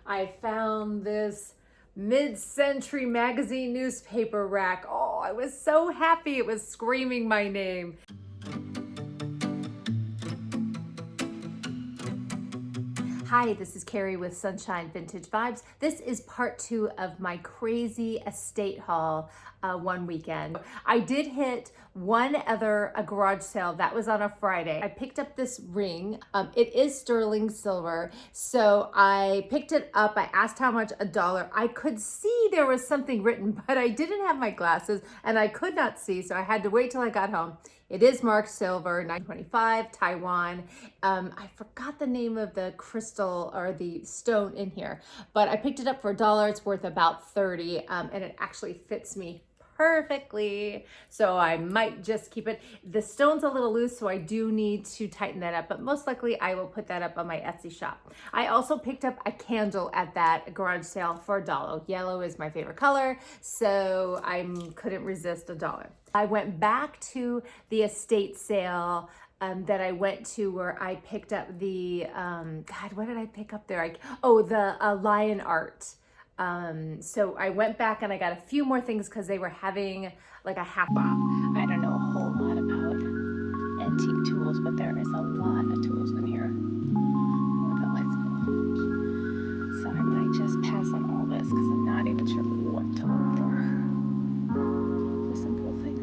I found this mid-century magazine newspaper rack. Oh, I was so happy. It was screaming my name. Hi, this is Carrie with Sunshine Vintage Vibes. This is part 2 of my crazy estate haul one weekend. I did hit one other garage sale. That was on a Friday. I picked up this ring. It is sterling silver. So I picked it up. I asked how much, $1. I could see there was something written, but I didn't have my glasses and I could not see. So I had to wait till I got home. It is marked silver, 925, Taiwan. I forgot the name of the crystal or the stone in here, but I picked it up for $1. It's worth about 30, and it actually fits me perfectly. So I might just keep it. The stone's a little loose, so I do need to tighten that up, but most likely I will put that up on my Etsy shop. I also picked up a candle at that garage sale for $1. Yellow is my favorite color, so I couldn't resist $1. I went back to the estate sale that I went to where I picked up the, God, what did I pick up there? The lion art. So I went back and I got a few more things because they were having like a half off. I don't know a whole lot about antique tools, but there is a lot of tools in here. Oh, that lights cool. So I might just pass on all this because I'm not even sure what to look for. Just some cool things.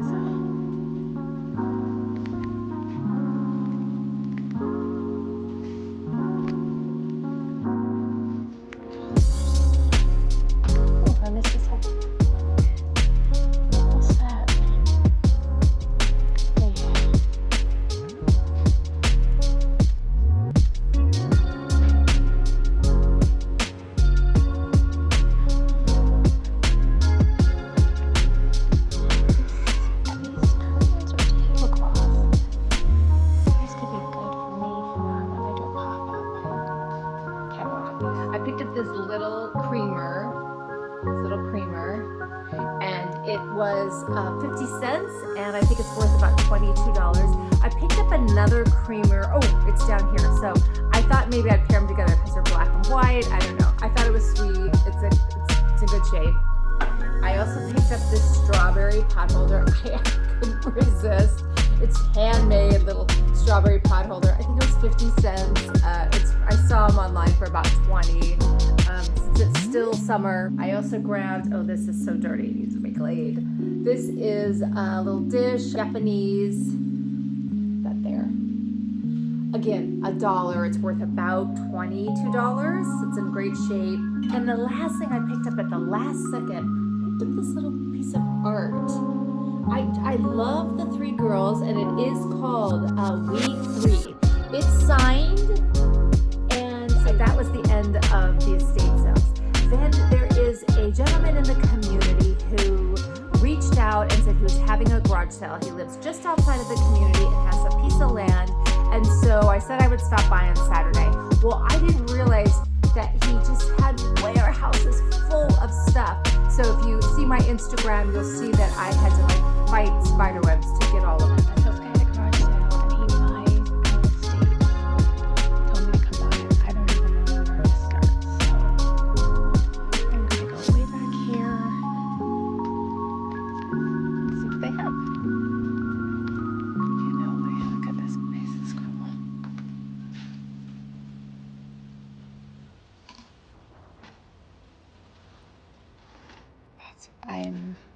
Oh, I missed this whole. What's that? I picked up this little creamer, and it was 50 cents, and I think it's worth about $22. I picked up another creamer. Oh, it's down here. So I thought maybe I'd pair them together because they're black and white. I don't know. I thought it was sweet. It's in good shape. I also picked up this strawberry pot holder. I couldn't resist. It's handmade little strawberry pot holder. I think it was 50 cents. I saw them online for about 20. Since it's still summer, I also grabbed, oh, this is so dirty, it needs to be cleaned. This is a little dish, Japanese, that there. Again, $1, it's worth about $22. It's in great shape. And the last thing I picked up at the last second, I picked up this little piece of art. I love the three girls, and it is called We Three. It's signed, and so that was the end of the estate sales. Then there is a gentleman in the community who reached out and said he was having a garage sale. He lives just outside of the community and has a piece of land, and so I said I would stop by on Saturday. Well, I didn't realize that he just had warehouses full of stuff. So if you see my Instagram, you'll see that I had to fight Spiderwebs to get all of it. I just got a garage sale and he buys real estate. Told me to come by and I don't even know where to start. So I'm gonna go way back here and see what they have. Look at this place is cool.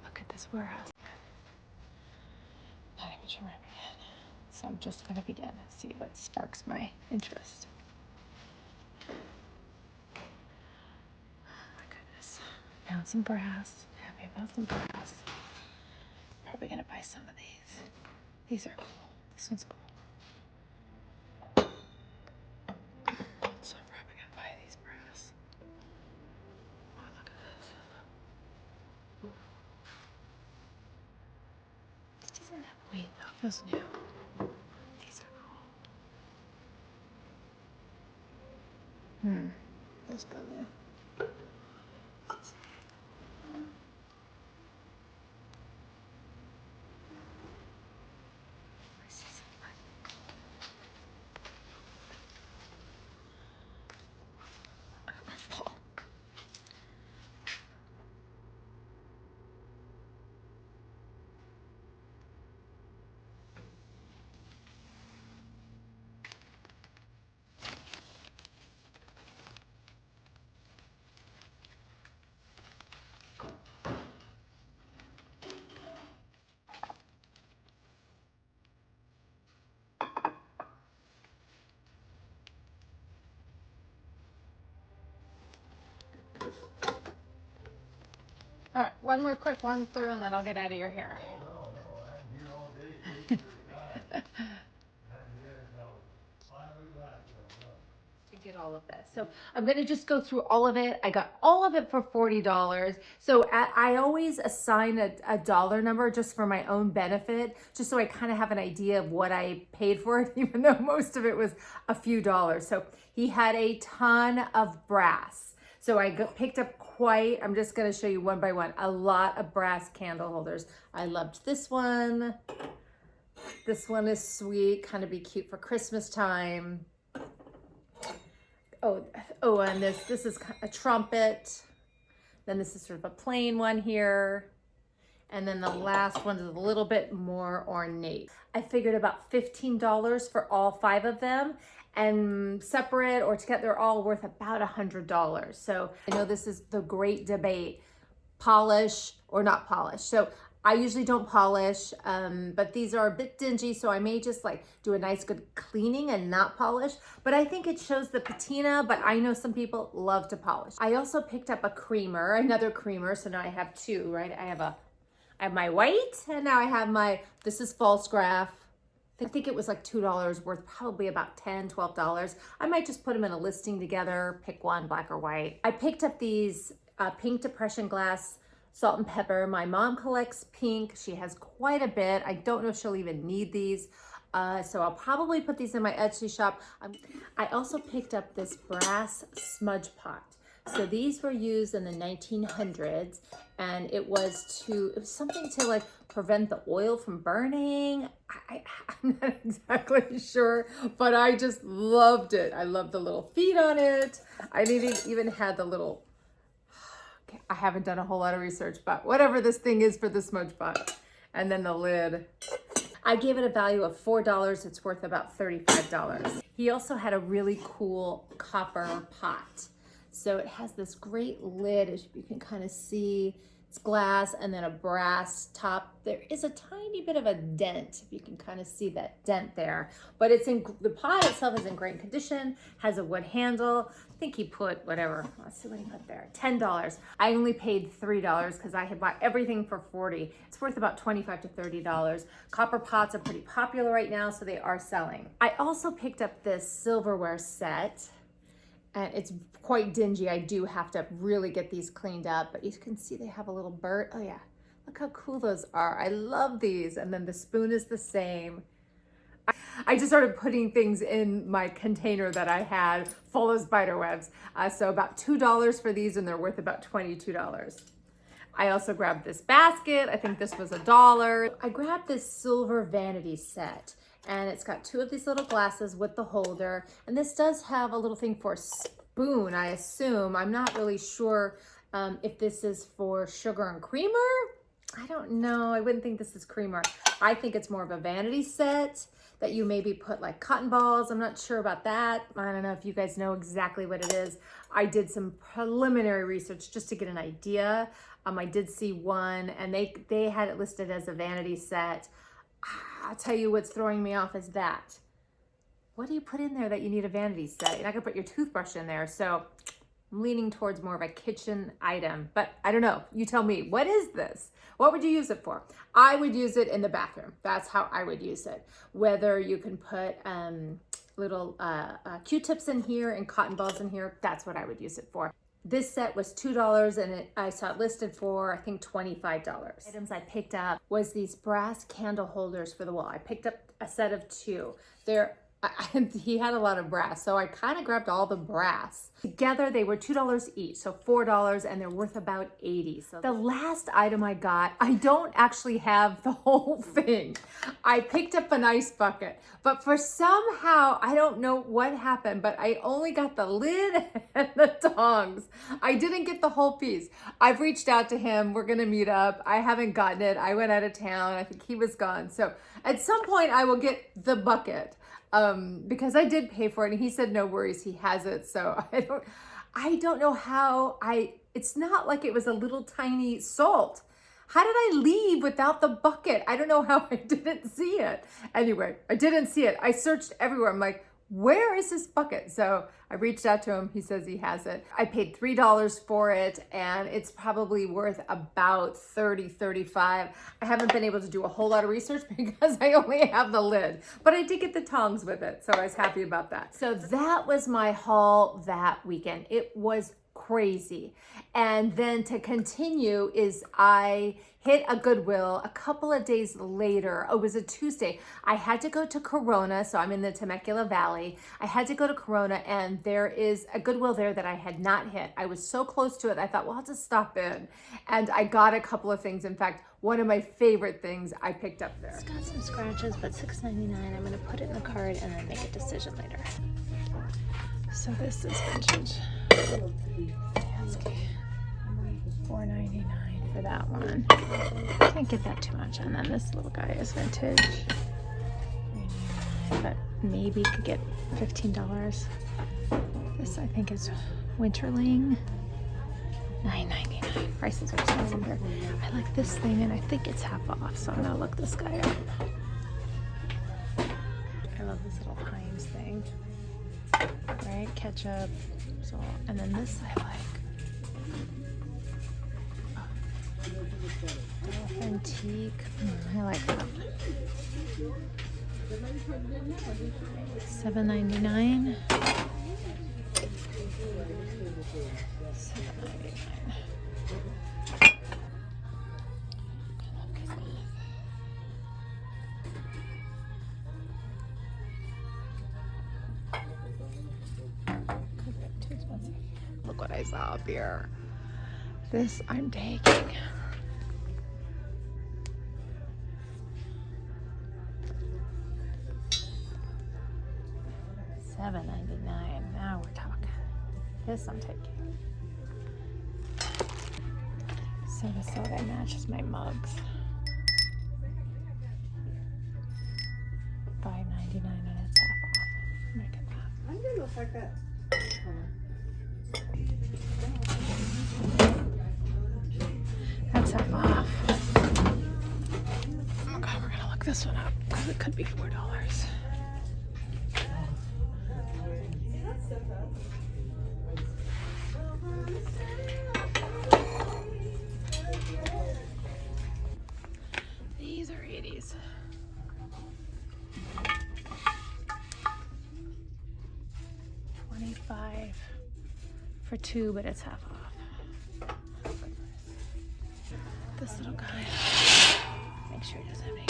Look at this warehouse. Not even sure where I'm at. So I'm just gonna begin and see what sparks my interest. Oh my goodness. Found some brass. Happy about some brass. Probably gonna buy some of these. These are cool. This one's cool. So I'm probably gonna buy these brass. Oh, look at this. This doesn't have weight though. It feels new. These are cool. Those go there. All right, one more quick one through and then I'll get out of your hair. To get all of this. So I'm going to just go through all of it. I got all of it for $40. So I always assign a dollar number just for my own benefit, just so I kind of have an idea of what I paid for it, even though most of it was a few dollars. So he had a ton of brass. So I picked up I'm just going to show you one by one, a lot of brass candle holders. I loved this one. This one is sweet, kind of be cute for Christmas time. Oh, and this is a trumpet. Then this is sort of a plain one here. And then the last one is a little bit more ornate. I figured about $15 for all 5 of them, and separate or together, they're all worth about $100. So I know this is the great debate, polish or not polish. So I usually don't polish, but these are a bit dingy, so I may just like do a nice good cleaning and not polish. But I think it shows the patina, but I know some people love to polish. I also picked up a creamer, another creamer, so now I have 2, right? I have my white, and now I have this is false graph. I think it was like $2 worth, probably about $10, $12. I might just put them in a listing together, pick one, black or white. I picked up these pink depression glass salt and pepper. My mom collects pink. She has quite a bit. I don't know if she'll even need these. So I'll probably put these in my Etsy shop. I also picked up this brass smudge pot. So these were used in the 1900s, and it was something to like prevent the oil from burning. I'm not exactly sure, but I just loved it. I loved the little feet on it. I even had the little, I haven't done a whole lot of research, but whatever this thing is for the smudge pot. And then the lid. I gave it a value of $4. It's worth about $35. He also had a really cool copper pot. So it has this great lid, as you can kind of see. It's glass and then a brass top. There is a tiny bit of a dent, if you can kind of see that dent there. But the pot itself is in great condition, has a wood handle. I think he put whatever, let's see what he put there, $10. I only paid $3 because I had bought everything for $40. It's worth about $25 to $30. Copper pots are pretty popular right now, so they are selling. I also picked up this silverware set, and it's quite dingy. I do have to really get these cleaned up, but you can see they have a little bird. Oh yeah, look how cool those are. I love these. And then the spoon is the same. I just started putting things in my container that I had full of spiderwebs. So about $2 for these, and they're worth about $22. I also grabbed this basket. I think this was $1. I grabbed this silver vanity set, and it's got 2 of these little glasses with the holder. And this does have a little thing for a spoon, I assume. I'm not really sure if this is for sugar and creamer. I don't know. I wouldn't think this is creamer. I think it's more of a vanity set that you maybe put like cotton balls. I'm not sure about that. I don't know if you guys know exactly what it is. I did some preliminary research just to get an idea. I did see one, and they had it listed as a vanity set. I'll tell you what's throwing me off is that. What do you put in there that you need a vanity set? You're not gonna put your toothbrush in there. So I'm leaning towards more of a kitchen item, but I don't know. You tell me, what is this? What would you use it for? I would use it in the bathroom. That's how I would use it. Whether you can put little Q-tips in here and cotton balls in here, that's what I would use it for. This set was $2, and I saw it listed for, I think, $25. Items I picked up was these brass candle holders for the wall. I picked up a set of 2. He had a lot of brass, so I kind of grabbed all the brass. Together, they were $2 each, so $4, and they're worth about $80. So the last item I got, I don't actually have the whole thing. I picked up an ice bucket, but for somehow, I don't know what happened, but I only got the lid and the tongs. I didn't get the whole piece. I've reached out to him. We're gonna meet up. I haven't gotten it. I went out of town. I think he was gone. So at some point, I will get the bucket. Because I did pay for it, and he said no worries, he has it. So I don't know how it's not like it was a little tiny salt. How did I leave without the bucket? I don't know how I didn't see it. Anyway, I didn't see it. I searched everywhere. I'm like, where is this bucket? So I reached out to him. He says he has it. I paid $3 for it, and it's probably worth about $30, $35. I haven't been able to do a whole lot of research because I only have the lid, but I did get the tongs with it, so I was happy about that. So that was my haul that weekend. It was crazy. And then to continue is I hit a Goodwill a couple of days later. Oh, it was a Tuesday. I had to go to Corona, so I'm in the Temecula Valley. I had to go to Corona, and there is a Goodwill there that I had not hit. I was so close to it, I thought, well, I'll just stop in. And I got a couple of things. In fact, one of my favorite things I picked up there. It's got some scratches, but $6.99. I'm gonna put it in the cart and then make a decision later. So this is vintage. $4.99 for that one. Can't get that too much. And then this little guy is vintage. $3.99, but maybe could get $15. This I think is Winterling. $9.99. Prices are expensive here. I like this thing, and I think it's half off, so I'm gonna look this guy up. I love this little Heinz thing. Right, ketchup. So, and then this I like. Antique. I like that. $7.99. Too expensive. Look what I saw up here. This I'm taking. $7.99. Now we're talking. This I'm taking. So the soda matches my mugs. $5.99 and it's half off. Look at that. I'm gonna look like that. That's half off. Oh god, we're gonna look this one up because it could be $4. These are 80s. $25 for two, but it's half off. This little guy. Make sure he doesn't have any.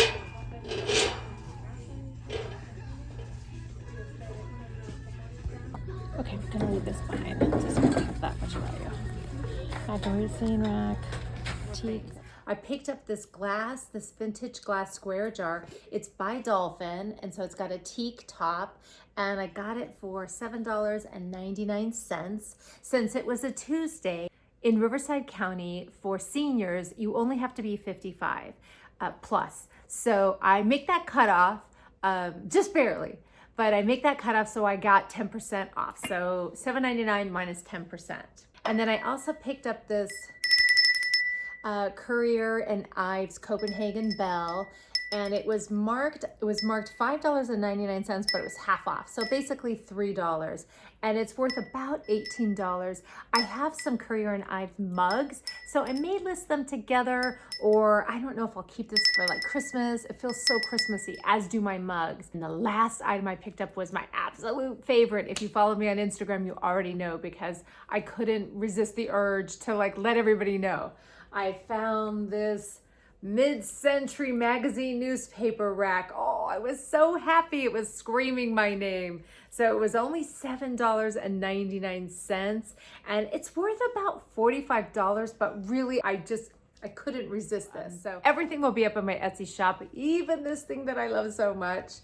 Okay, we're gonna leave this behind. It doesn't really have that much value. Magazine rack. Teak. I picked up this vintage glass square jar. It's by Dolphin, and so it's got a teak top, and I got it for $7.99. Since it was a Tuesday, in Riverside County, for seniors, you only have to be 55 plus. So I make that cutoff, just barely, but I make that cutoff so I got 10% off. So $7.99 minus 10%. And then I also picked up this Courier and Ives Copenhagen Bell, and it was marked $5.99, but it was half off, so basically $3, and it's worth about $18. I have some Courier and Ives mugs, so I may list them together, or I don't know if I'll keep this for like Christmas. It feels so Christmassy, as do my mugs. And the last item I picked up was my absolute favorite. If you follow me on Instagram, you already know, because I couldn't resist the urge to like let everybody know. I found this mid-century magazine newspaper rack. Oh, I was so happy. It was screaming my name. So it was only $7.99, and it's worth about $45, but really I couldn't resist this. So everything will be up in my Etsy shop, even this thing that I love so much.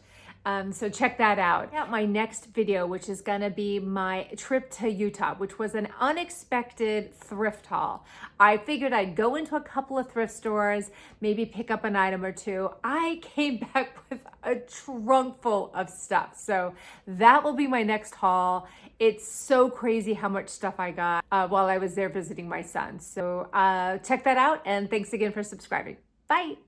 So check that out. My next video, which is gonna be my trip to Utah, which was an unexpected thrift haul. I figured I'd go into a couple of thrift stores, maybe pick up an item or two. I came back with a trunk full of stuff. So that will be my next haul. It's so crazy how much stuff I got while I was there visiting my son. So check that out, and thanks again for subscribing. Bye.